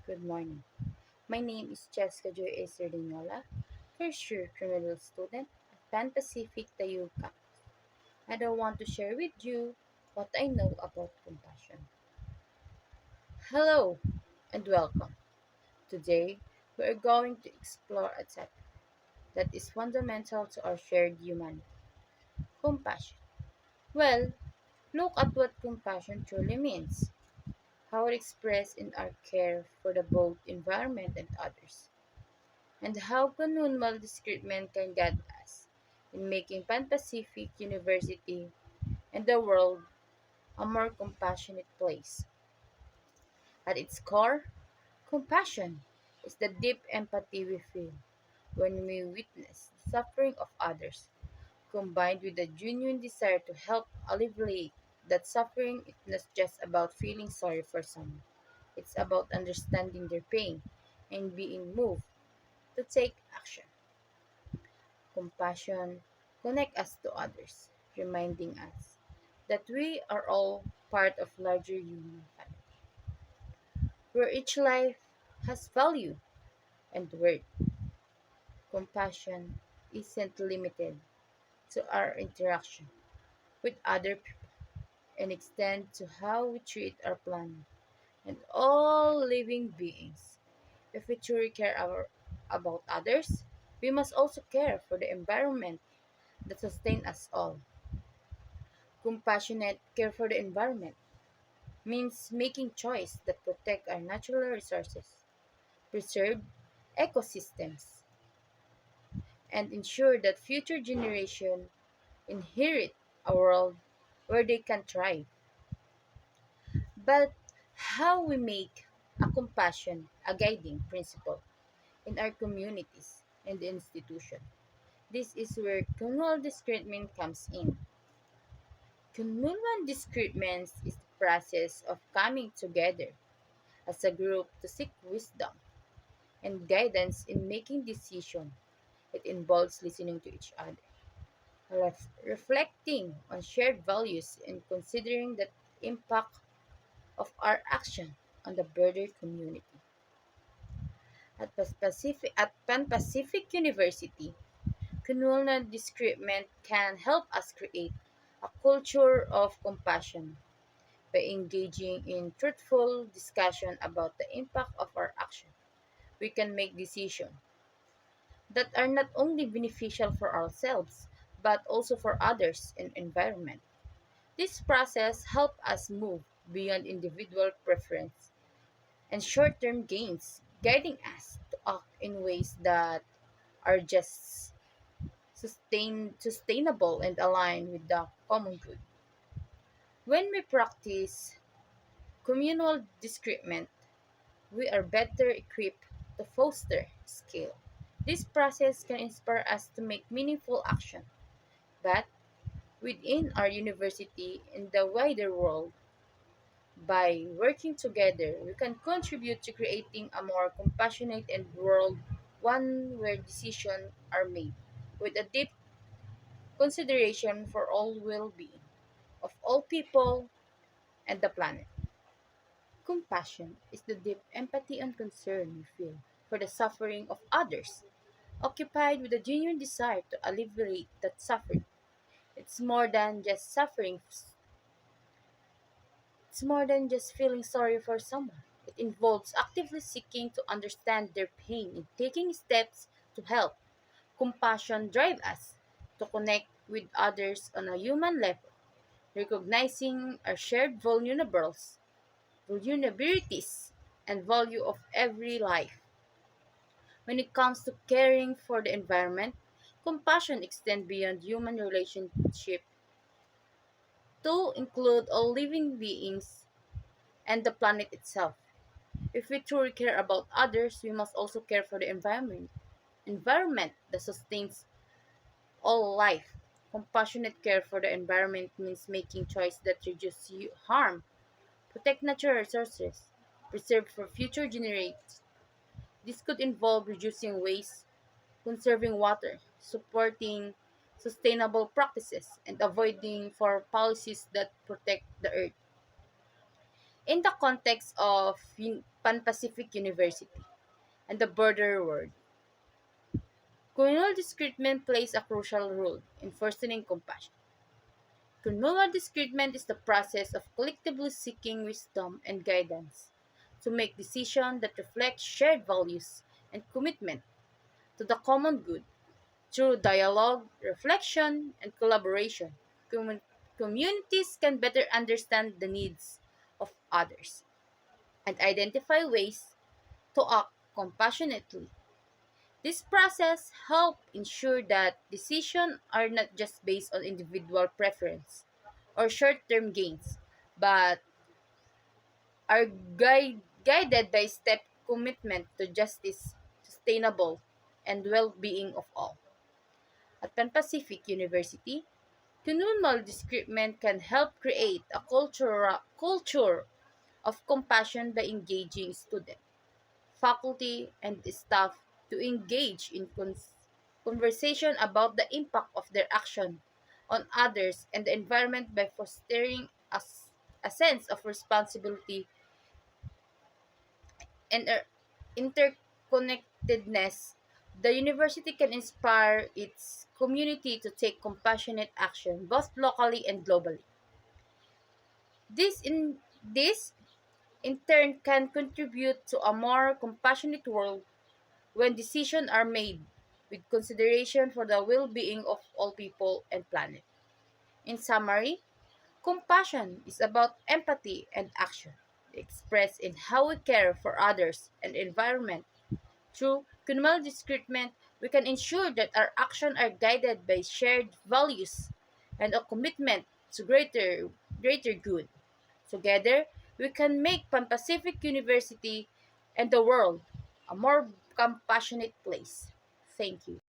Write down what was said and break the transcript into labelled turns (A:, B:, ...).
A: Good morning. My name is Jessica Joy A. Sardinola, first year criminal student at Pan Pacific Tayo Camp. I don't want to share with you what I know about compassion. Hello and welcome. Today, we are going to explore a topic that is fundamental to our shared humanity compassion. Well, look at what compassion truly means, how it expressed in our care for the both environment and others, and how Kanunmal discernment can guide us in making Pan Pacific University and the world a more compassionate place. At its core, compassion is the deep empathy we feel when we witness the suffering of others, combined with a genuine desire to help alleviate that suffering. It's not just about feeling sorry for someone, it's about understanding their pain and being moved to take action. Compassion connects us to others, reminding us that we are all part of larger human family, where each life has value and worth. Compassion isn't limited to our interaction with other people and extends to how we treat our planet and all living beings. If we truly about others, we must also care for the environment that sustains us all. Compassionate care for the environment means making choices that protect our natural resources, preserve ecosystems, and ensure that future generations inherit a world where they can thrive. But how we make a compassion a guiding principle in our communities and institutions. This is where communal discernment comes in. Communal discernment is the process of coming together as a group to seek wisdom and guidance in making decisions. It involves listening to each other, reflecting on shared values, and considering the impact of our action on the broader community. At Pan Pacific University, communal discernment can help us create a culture of compassion by engaging in truthful discussion about the impact of our action. We can make decisions that are not only beneficial for ourselves but also for others and environment. This process helps us move beyond individual preference and short-term gains, guiding us to act in ways that are just sustainable and aligned with the common good. When we practice communal discernment, we are better equipped to foster scale. This process can inspire us to make meaningful action, but within our university and the wider world, by working together, we can contribute to creating a more compassionate and world, one where decisions are made with a deep consideration for all well-being of all people and the planet. Compassion is the deep empathy and concern we feel for the suffering of others, occupied with a genuine desire to alleviate that suffering. It's more than just suffering, it's more than just feeling sorry for someone. It involves actively seeking to understand their pain and taking steps to help. Compassion drives us to connect with others on a human level, recognizing our shared vulnerabilities and value of every life. When it comes to caring for the environment, compassion extends beyond human relationship to include all living beings and the planet itself. If we truly care about others, we must also care for the environment that sustains all life. Compassionate care for the environment means making choices that reduce harm, protect natural resources, preserve for future generations. This could involve reducing waste, conserving water, supporting sustainable practices, and avoiding for policies that protect the earth. In the context of Pan Pacific University and the broader world. Communal discernment plays a crucial role in fostering compassion. Communal discernment is the process of collectively seeking wisdom and guidance to make decisions that reflect shared values and commitment to the common good. Through dialogue, reflection, and collaboration, communities can better understand the needs of others and identify ways to act compassionately. This process helps ensure that decisions are not just based on individual preference or short-term gains, but are guided by step commitment to justice, sustainable, and well-being of all. At Pan Pacific University, communal discernment can help create a culture of compassion by engaging students, faculty, and staff to engage in conversation about the impact of their action on others and the environment by fostering a sense of responsibility and interconnectedness. The university can inspire its community to take compassionate action both locally and globally. This in turn can contribute to a more compassionate world when decisions are made with consideration for the well-being of all people and planet. In summary, compassion is about empathy and action, expressed in how we care for others and environment. Through communal discernment, we can ensure that our actions are guided by shared values and a commitment to greater good. Together, we can make Pan Pacific University and the world a more compassionate place. Thank you.